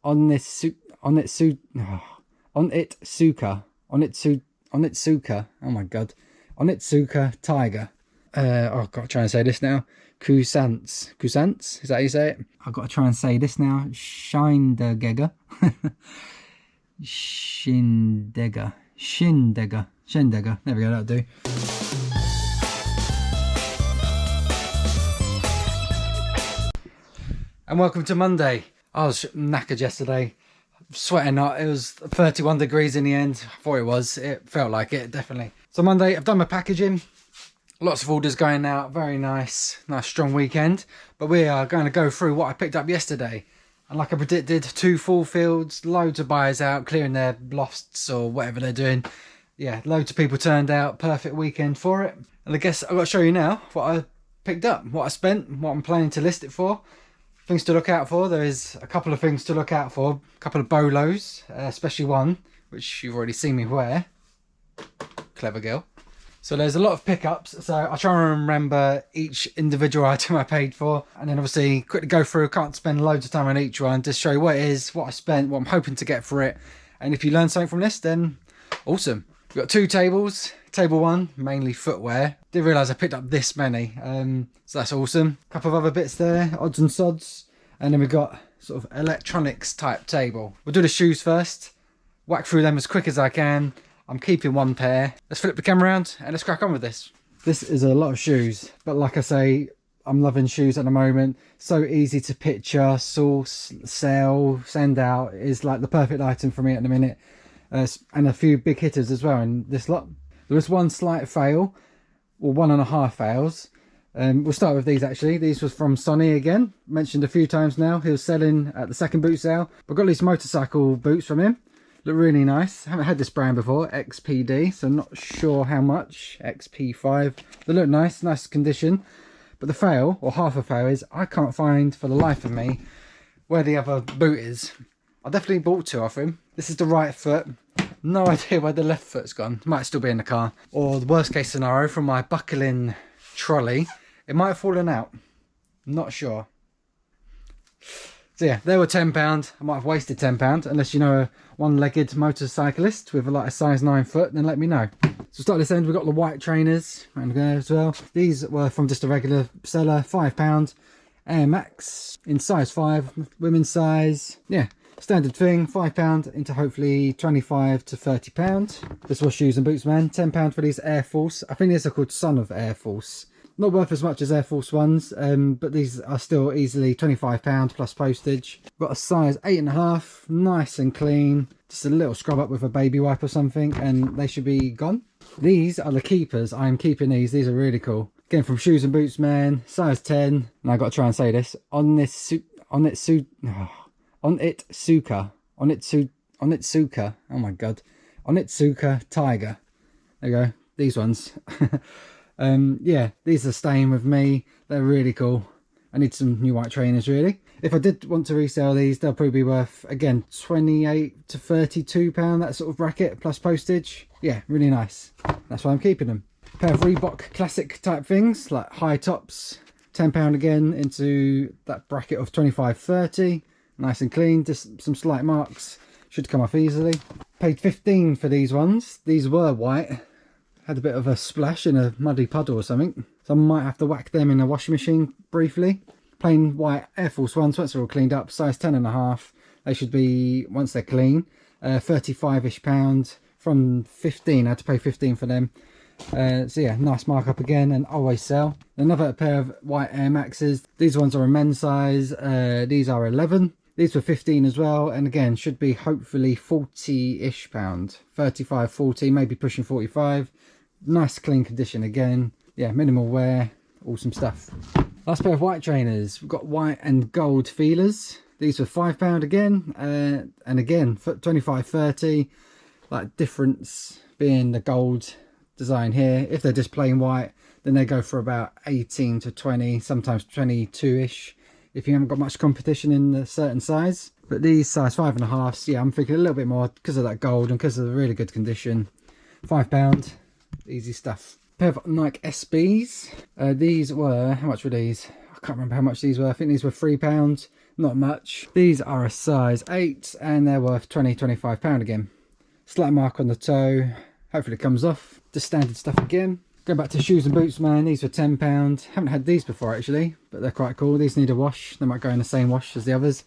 Onitsuka. Oh my god. Onitsuka tiger. I've got to try and say this now. Kusants. Is that how you say it? I've got to try and say this now. Shindegger. Shindegger. There we go, that'll do. And welcome to Monday. I was knackered yesterday. Sweating out. It was 31 degrees in the end. I thought it was. It felt like it, definitely. So Monday, I've done my packaging. Lots of orders going out. Very nice strong weekend. But we are going to go through what I picked up yesterday. And like I predicted, 2 full fields, loads of buyers out, clearing their lofts or whatever they're doing. Yeah, loads of people turned out. Perfect weekend for it. And I guess I've got to show you now what I picked up, what I spent, what I'm planning to list it for. Things to look out for. There is a couple of things to look out for. A couple of bolos, especially one, which you've already seen me wear. Clever girl. So there's a lot of pickups. So I'll try and remember each individual item I paid for. And then obviously quickly go through. Can't spend loads of time on each one. Just show you what it is, what I spent, what I'm hoping to get for it. And if you learn something from this, then awesome. We've got 2 tables. Table 1, mainly footwear. Didn't realise I picked up this many. So that's awesome. A couple of other bits there, odds and sods. And then we've got sort of electronics type table. We'll do the shoes first. Whack through them as quick as I can. I'm keeping 1 pair. Let's flip the camera around and let's crack on with this. This is a lot of shoes. But like I say, I'm loving shoes at the moment. So easy to picture, source, sell, send out. Is like the perfect item for me at the minute. And a few big hitters as well in this lot. There was 1 slight fail, or 1.5 fails. We'll start with these actually. These was from Sonny again. Mentioned a few times now. He was selling at the second boot sale. But got these motorcycle boots from him. Look really nice. Haven't had this brand before. XPD. So not sure how much. XP5. They look nice. Nice condition. But the fail, or half a fail, is I can't find for the life of me where the other boot is. I definitely bought 2 off him. This is the right foot. No idea where the left foot's gone. Might still be in the car. Or the worst case scenario from my buckling trolley, it might have fallen out. Not sure. So yeah, they were £10. I might have wasted £10 unless you know a one-legged motorcyclist with like a size 9 foot, then let me know. So start this end, we've got the white trainers around there as well. These were from just a regular seller, £5. Air Max in size 5, women's size. Yeah. Standard thing, £5 into hopefully £25 to £30. This was shoes and boots, man. £10 for these Air Force. I think these are called Son of Air Force. Not worth as much as Air Force ones, but these are still easily £25 plus postage. Got a size 8.5, nice and clean. Just a little scrub up with a baby wipe or something, and they should be gone. These are the keepers. I am keeping these. These are really cool. Again, from Shoes and Boots, man. Size 10. And I got to try and say this. Onitsuka. Oh my god. Onitsuka tiger. There you go. These ones. Yeah, these are staying with me. They're really cool. I need some new white trainers really. If I did want to resell these, they'll probably be worth, again, £28 to £32, that sort of bracket, plus postage. Yeah, really nice. That's why I'm keeping them. A pair of Reebok classic type things, like high tops. £10 again into that bracket of 25-30. Nice and clean, just some slight marks. Should come off easily. Paid £15 for these ones. These were white. Had a bit of a splash in a muddy puddle or something. So I might have to whack them in a washing machine briefly. Plain white Air Force ones, once they're all cleaned up, size 10.5. They should be, once they're clean, 35-ish pounds from 15. I had to pay 15 for them. So yeah, nice markup again, and always sell. Another pair of white Air Maxes. These ones are a men's size. These are 11. These were 15 as well, and again should be hopefully 40-ish pound. 35, 40, maybe pushing 45. Nice clean condition again. Yeah, minimal wear. Awesome stuff. Last pair of white trainers. We've got white and gold feelers. These were £5 again, and again 25-30. Like difference being the gold design here. If they're just plain white, then they go for about 18 to 20, sometimes 22-ish. If you haven't got much competition in a certain size. But these size 5.5s, yeah, I'm thinking a little bit more because of that gold and because of the really good condition. £5, easy stuff. Pair of Nike SBs. These were, how much were these? I can't remember how much these were. I think these were £3. not much. These are a size 8 and they're worth £20–25 again. Slight mark on the toe, hopefully it comes off. Just standard stuff again. Go back to shoes and boots, man. These were £10. Haven't had these before actually, but they're quite cool. These need a wash. They might go in the same wash as the others.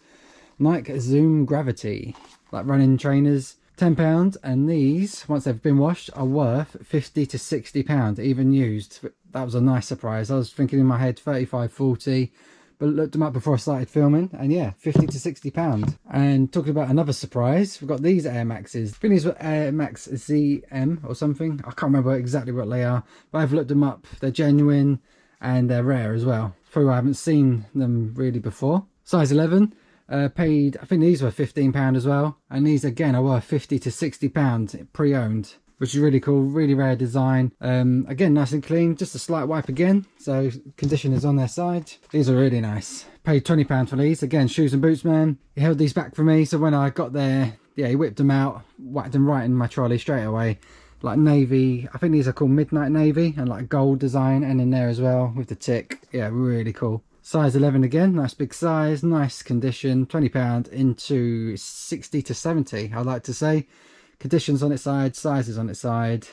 Nike Zoom Gravity, like running trainers, £10. And these, once they've been washed, are worth £50–60, even used. That was a nice surprise. I was thinking in my head 35–40, but looked them up before I started filming, and yeah, £50–60. And talking about another surprise, we've got these Air Maxes. I think these were Air Max ZM or something. I can't remember exactly what they are, but I've looked them up. They're genuine and they're rare as well. Probably I haven't seen them really before. Size 11. Paid, I think these were £15 as well, and these again are worth £50–60 pre-owned, which is really cool. Really rare design. Again, nice and clean, just a slight wipe again, so condition is on their side. These are really nice. Paid £20 for these. Again, shoes and boots man, he held these back for me, so when I got there, yeah, he whipped them out, whacked them right in my trolley straight away. Like navy, I think these are called midnight navy, and like gold design and in there as well with the tick. Yeah, really cool. Size 11 again, nice big size, nice condition, £20 into 60–70, I'd like to say. Conditions on its side, sizes on its side,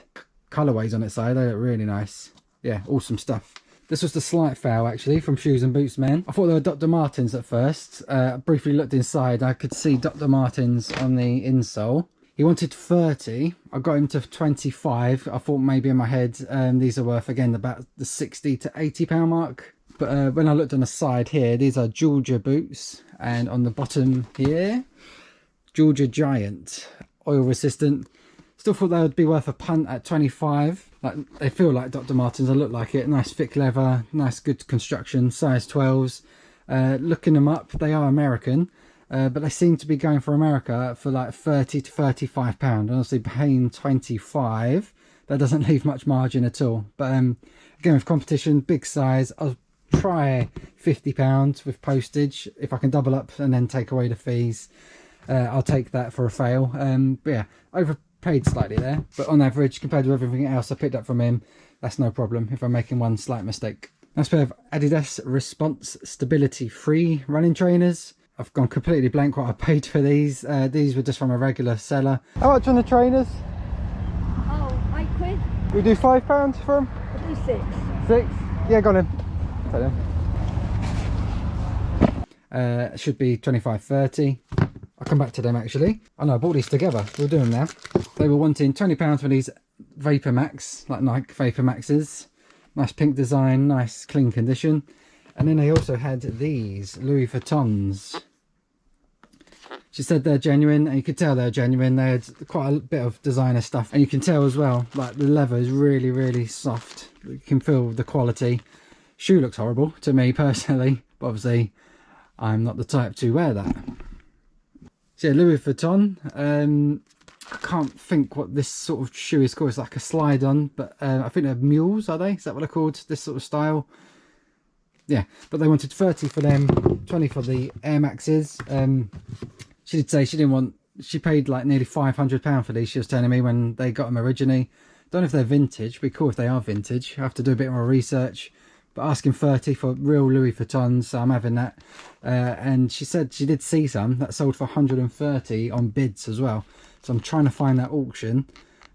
colourways on its side, they look really nice. Yeah, awesome stuff. This was the slight fail actually from Shoes and Boots Man. I thought they were Dr. Martens at first. I briefly looked inside, I could see Dr. Martens on the insole. He wanted 30, I got him to 25. I thought maybe in my head these are worth again about the £60–80 mark. But when I looked on the side here, these are Georgia boots, and on the bottom here, Georgia Giant, oil resistant. Still thought they would be worth a punt at 25. Like, they feel like Dr. Martens, they look like it. Nice thick leather, nice good construction, size 12s. Looking them up, they are American, but they seem to be going for America for like £30–35. Honestly, paying 25, that doesn't leave much margin at all. But again, with competition, big size, I'll try £50 with postage. If I can double up and then take away the fees, I'll take that for a fail. But yeah, overpaid slightly there, but on average compared to everything else I picked up from him, that's no problem if I'm making one slight mistake. Nice pair of Adidas Response Stability Free running trainers. I've gone completely blank what I paid for these. These were just from a regular seller. How much on the trainers? Oh, £8. We do £5 for them? I do 6. 6? Yeah, go on in. Should be 25–30. I'll come back to them actually. I know I bought these together. We'll do them now. They were wanting £20 for these Vapor Max, like Nike Vapor Maxes. Nice pink design, nice clean condition. And then they also had these Louis Vuittons. She said they're genuine, and you could tell they're genuine. They had quite a bit of designer stuff, and you can tell as well, like the leather is really, really soft. You can feel the quality. Shoe looks horrible to me personally, but obviously I'm not the type to wear that. So yeah, Louis Vuitton. I can't think what this sort of shoe is called. It's like a slide on, but I think they're mules, are they? Is that what they're called? This sort of style. Yeah, but they wanted 30 for them, 20 for the Air Maxes. She did say she didn't want, she paid like nearly £500 for these. She was telling me when they got them originally. Don't know if they're vintage. It'd be cool if they are vintage. I have to do a bit more research. But asking 30 for real Louis Vuittons, so I'm having that. And she said she did see some that sold for 130 on bids as well. So I'm trying to find that auction,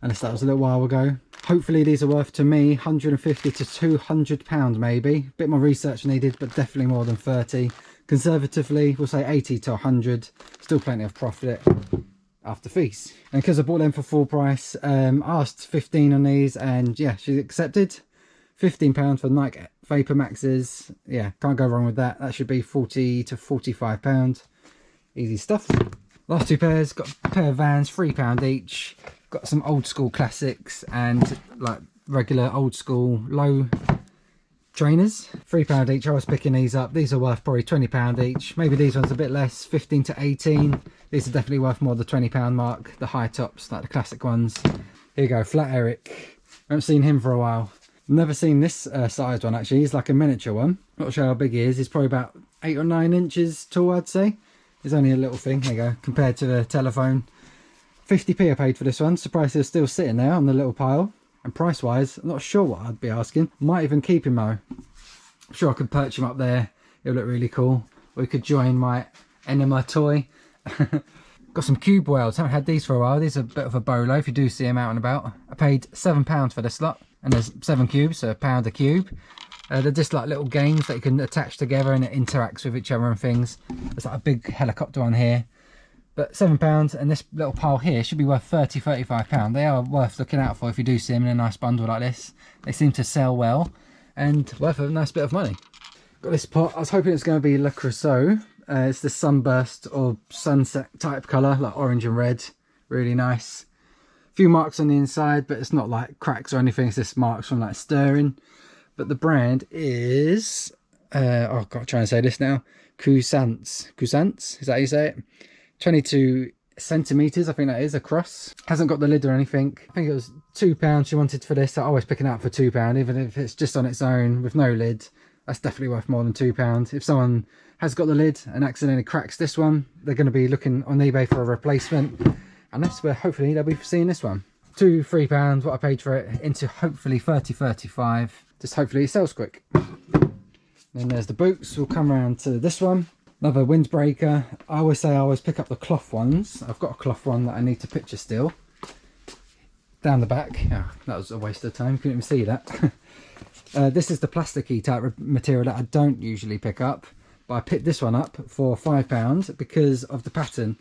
unless that was a little while ago. Hopefully these are worth to me £150–200 maybe. Bit more research needed, but definitely more than 30. Conservatively, we'll say 80 to 100. Still plenty of profit after fees. And because I bought them for full price, asked 15 on these, and yeah, she accepted. £15 for Nike Vapor Maxes. Yeah, can't go wrong with that. That should be £40 to £45. Easy stuff. Last two pairs, got a pair of Vans, £3 each. Got some old school classics and like regular old school low trainers. £3 each. I was picking these up. These are worth probably £20 each. Maybe these ones a bit less, 15 to 18. These are definitely worth more than the £20 mark. The high tops, like the classic ones. Here you go, Flat Eric. I haven't seen him for a while. Never seen this size one actually. He's like a miniature one. Not sure how big he is. He's probably about 8 or 9 inches tall, I'd say. He's only a little thing. There you go. Compared to the telephone. 50p I paid for this one. Surprised he's still sitting there on the little pile. And price wise, I'm not sure what I'd be asking. Might even keep him though. I'm sure I could perch him up there. It'll look really cool. Or we could join my enema toy. Got some cube whales, haven't had these for a while. These are a bit of a bolo if you do see them out and about. I paid £7 for this lot, and there's 7 cubes, so £1 a cube. They're just like little games that you can attach together and it interacts with each other and things. There's like a big helicopter on here. But £7, and this little pile here should be worth £30–35. They are worth looking out for if you do see them in a nice bundle like this. They seem to sell well and worth a nice bit of money. Got this pot. I was hoping it's going to be Le Creusot. It's the sunburst or sunset type colour, like orange and red. Really nice. A few marks on the inside, but it's not like cracks or anything. It's just marks from like stirring. But the brand is, oh God, trying to say this now. Cousance. Cousance, is that how you say it? 22 centimeters, I think that is, across. Hasn't got the lid or anything. I think it was £2 she wanted for this. I always pick it up for £2, even if it's just on its own with no lid. That's definitely worth more than £2. If someone has got the lid and accidentally cracks this one, they're going to be looking on eBay for a replacement. And that's where hopefully they'll be seeing this one. £2–3 what I paid for it, into hopefully 30–35. Just hopefully it sells quick. Then there's the boots. We'll come around to this one. Another windbreaker. I always say I always pick up the cloth ones. I've got a cloth one that I need to picture still. Down the back. Oh, that was a waste of time. Couldn't even see that. This is the plasticky type of material that I don't usually pick up. But I picked this one up for £5 because of the pattern.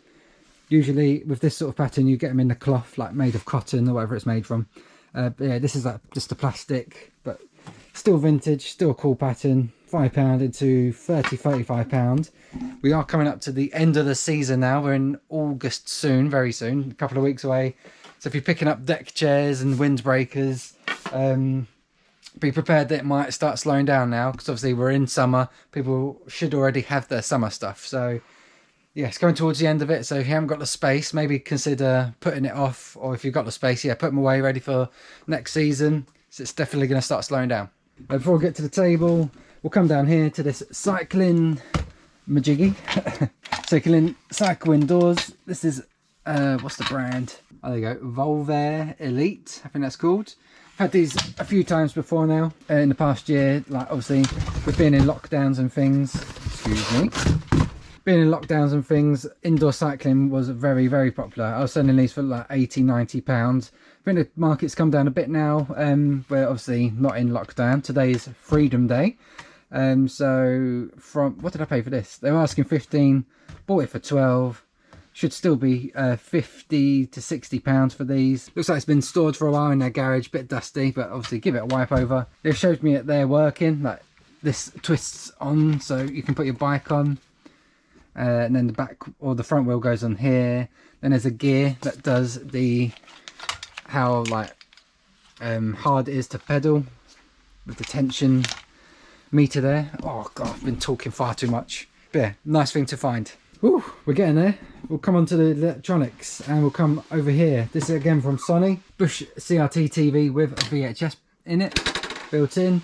Usually with this sort of pattern you get them in the cloth, like made of cotton or whatever it's made from. But yeah, this is like just a plastic, but still vintage, still a cool pattern. £5 into £30–35. We are coming up to the end of the season now. We're in August soon, very soon, a couple of weeks away. So if you're picking up deck chairs and windbreakers, be prepared that it might start slowing down now, because obviously we're in summer. People should already have their summer stuff. So yeah, it's going towards the end of it. So if you haven't got the space, maybe consider putting it off. Or if you've got the space, yeah, put them away ready for next season. So it's definitely going to start slowing down. Before we get to the table, we'll come down here to this cycling majiggy. Cycle indoors. This is, what's the brand? Oh, there you go. Volvair Elite, I think that's called. I've had these a few times before now, in the past year. Like obviously, we've been in lockdowns and things. Excuse me. Being in lockdowns and things, indoor cycling was very, very popular. I was selling these for like £80–90. I think the market's come down a bit now. We're obviously not in lockdown. Today's Freedom Day. So from, what did I pay for this? They were asking 15, bought it for 12. Should still be £50–60 for these. Looks like it's been stored for a while in their garage, bit dusty, but obviously give it a wipe over. They've showed me that they're working, like this twists on so you can put your bike on. And then the back or the front wheel goes on here. Then there's a gear that does the how like hard it is to pedal with the tension meter there. Oh God, I've been talking far too much. But yeah, nice thing to find. Whew, we're getting there. We'll come on to the electronics and we'll come over here. This is again from Sony. Bush CRT TV with a VHS in it, built in.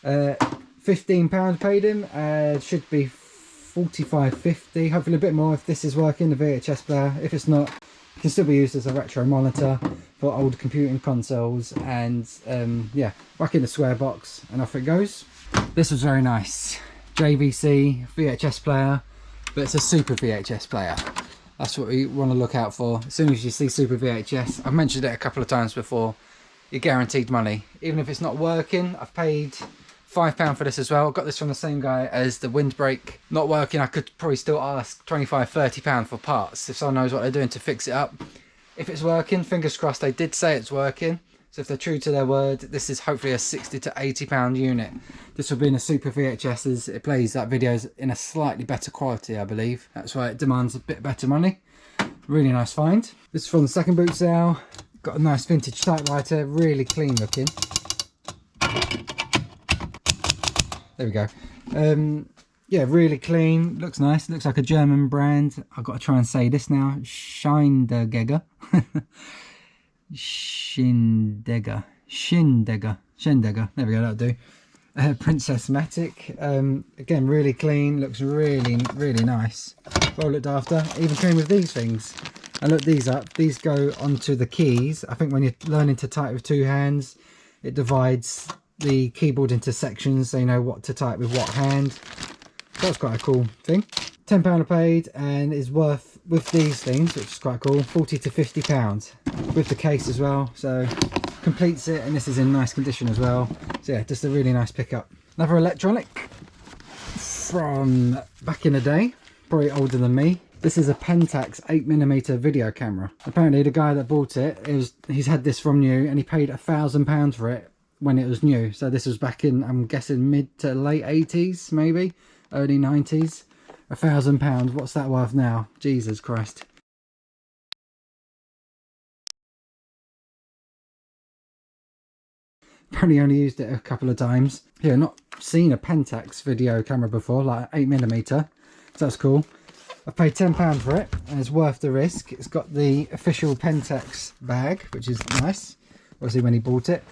£15 paid him. Should be £45–50. Hopefully a bit more if this is working, the VHS player. If it's not, it can still be used as a retro monitor for old computing consoles. And yeah, back in the square box and off it goes. This was very nice. JVC VHS player, but it's a super VHS player. That's what we want to look out for. As soon as you see super VHS, I've mentioned it a couple of times before, you're guaranteed money. Even if it's not working, I've paid £5 for this as well. I got this from the same guy as the windbreak. Not working, I could probably still ask £25–30 for parts if someone knows what they're doing to fix it up. If it's working, fingers crossed, they did say it's working. So if they're true to their word, this is hopefully a £60–80 unit. This will be in a super VHS as it plays that videos in a slightly better quality, I believe. That's why it demands a bit better money. Really nice find. This is from the second boot sale. Got a nice vintage typewriter, really clean looking. There we go. Yeah, really clean. Looks nice. Looks like a German brand. I've got to try and say this now. Schindegger. Schindegger. There we go, that'll do. Princess Matic. Again, really clean. Looks really, really nice. Well looked after. Even came with these things. I looked these up. These go onto the keys. I think when you're learning to type with two hands, it divides the keyboard into sections so you know what to type with what hand. That's quite a cool thing. £10 I paid, and is worth, with these things, which is quite cool, £40 to £50 with the case as well. So completes it, and this is in nice condition as well. So yeah, just a really nice pickup. Another electronic from back in the day, probably older than me. This is a Pentax 8mm video camera. Apparently the guy that bought it, he's had this from new, and he paid £1,000 for it when it was new. So this was back in, I'm guessing, mid to late 80s, maybe early 90s. £1,000, what's that worth now? Jesus Christ. Apparently only used it a couple of times. Yeah, not seen a Pentax video camera before, like 8mm. So that's cool. I paid £10 for it, and it's worth the risk. It's got the official Pentax bag, which is nice. Obviously when he bought it.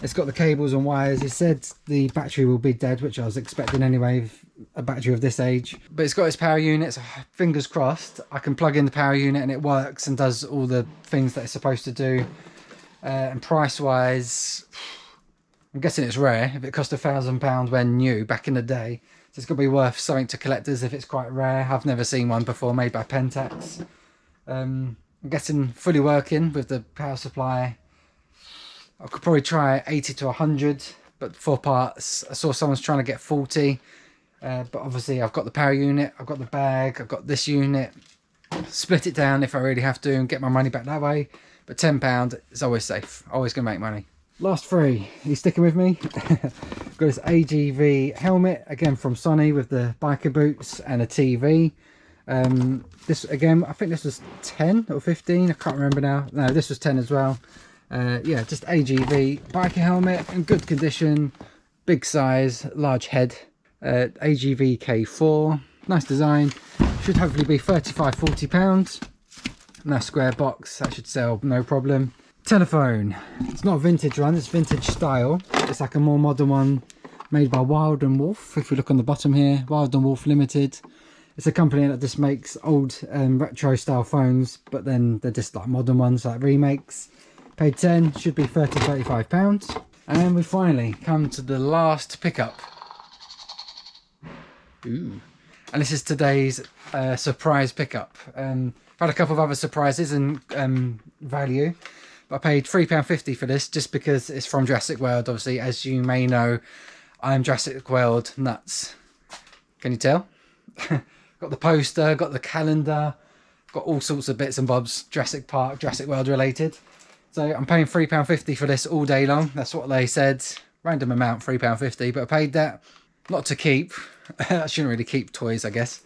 It's got the cables and wires. He said the battery will be dead, which I was expecting anyway, a battery of this age. But it's got its power unit, so fingers crossed I can plug in the power unit and it works and does all the things that it's supposed to do. And price wise, I'm guessing it's rare. If it cost £1,000 when new back in the day, so it's got to be worth something to collectors if it's quite rare. I've never seen one before made by Pentax. I'm guessing fully working with the power supply. I could probably try 80 to 100, but 4 parts. I saw someone's trying to get 40, but obviously I've got the power unit, I've got the bag, I've got this unit. Split it down if I really have to and get my money back that way. But £10 is always safe, always going to make money. Last three, are you sticking with me? Got this AGV helmet, again from Sonny, with the biker boots and a TV. This again, I think this was 10 or 15, I can't remember now. No, this was 10 as well. Yeah, just AGV biker helmet in good condition, big size, large head. AGV K4, nice design. Should hopefully be £35–40. Nice square box, that should sell no problem. Telephone, it's not a vintage one, it's vintage style. It's like a more modern one made by Wild and Wolf. If we look on the bottom here, Wild and Wolf Limited. It's a company that just makes old retro style phones, but then they're just like modern ones, like remakes. Paid 10, should be £30–35. And we finally come to the last pickup. Ooh. And this is today's surprise pickup. I've had a couple of other surprises and value, but I paid £3.50 for this just because it's from Jurassic World. Obviously, as you may know, I'm Jurassic World nuts. Can you tell? Got the poster, got the calendar, got all sorts of bits and bobs Jurassic Park, Jurassic World related. So I'm paying £3.50 for this all day long. That's what they said. Random amount, £3.50, but I paid that not to keep. I shouldn't really keep toys, I guess.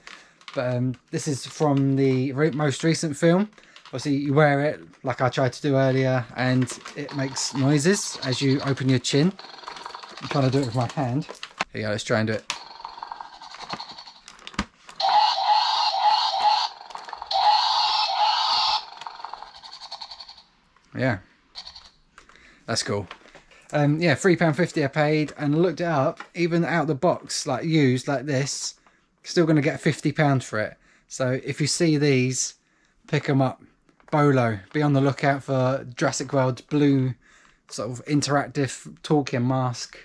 But this is from the most recent film. Obviously, you wear it like I tried to do earlier, and it makes noises as you open your chin. I'm trying to do it with my hand. Here you go, let's try and do it. Yeah, that's cool. Yeah, £3.50 I paid, and I looked it up. Even out the box, like used like this, still going to get £50 for it. So if you see these, pick them up. Bolo. Be on the lookout for Jurassic World blue sort of interactive talking mask.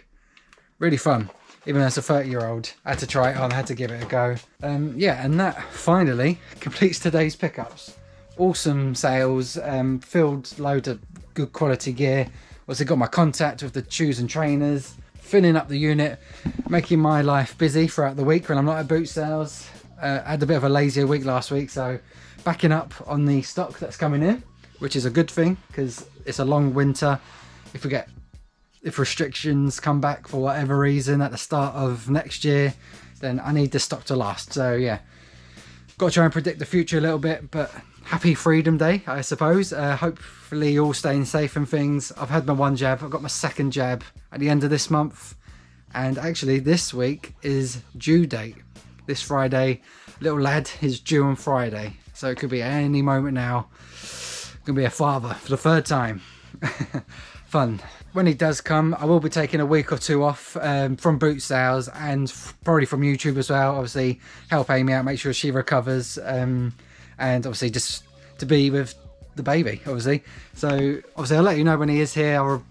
Really fun. Even as a 30-year-old, I had to try it on. I had to give it a go. Yeah, and that finally completes today's pickups. Awesome sales, filled load of good quality gear. Also got my contact with the shoes and trainers, filling up the unit, making my life busy throughout the week when I'm not at boot sales. I had a bit of a lazier week last week, so backing up on the stock that's coming in, which is a good thing because it's a long winter. If restrictions come back for whatever reason at the start of next year, then I need the stock to last. So yeah, got to try and predict the future a little bit, but happy Freedom Day, I suppose. Hopefully you're all staying safe and things. I've had my 1 jab. I've got my 2nd jab at the end of this month. And actually this week is due date. This Friday, little lad is due on Friday. So it could be any moment now. Gonna be a father for the 3rd time. Fun. When he does come, I will be taking a week or 2 off from boot sales and probably from YouTube as well. Obviously help Amy out, make sure she recovers. And obviously just to be with the baby, obviously. So obviously I'll let you know when he is here. I'll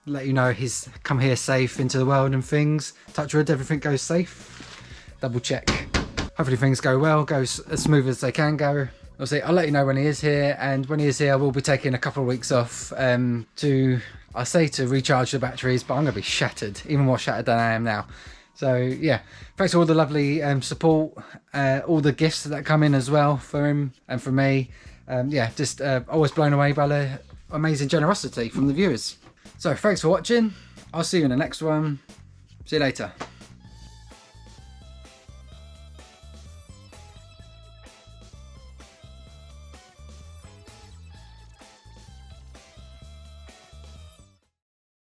let you know he's come here safe into the world and things. Touch wood, everything goes safe. Double check. hopefully things go well, go as smooth as they can go. Obviously, I'll let you know when he is here, and when he is here, we'll be taking a couple of weeks off to recharge the batteries, but I'm going to be shattered, even more shattered than I am now. So yeah, thanks for all the lovely support, all the gifts that come in as well for him and for me. Yeah, just always blown away by the amazing generosity from the viewers. So thanks for watching. I'll see you in the next one. See you later.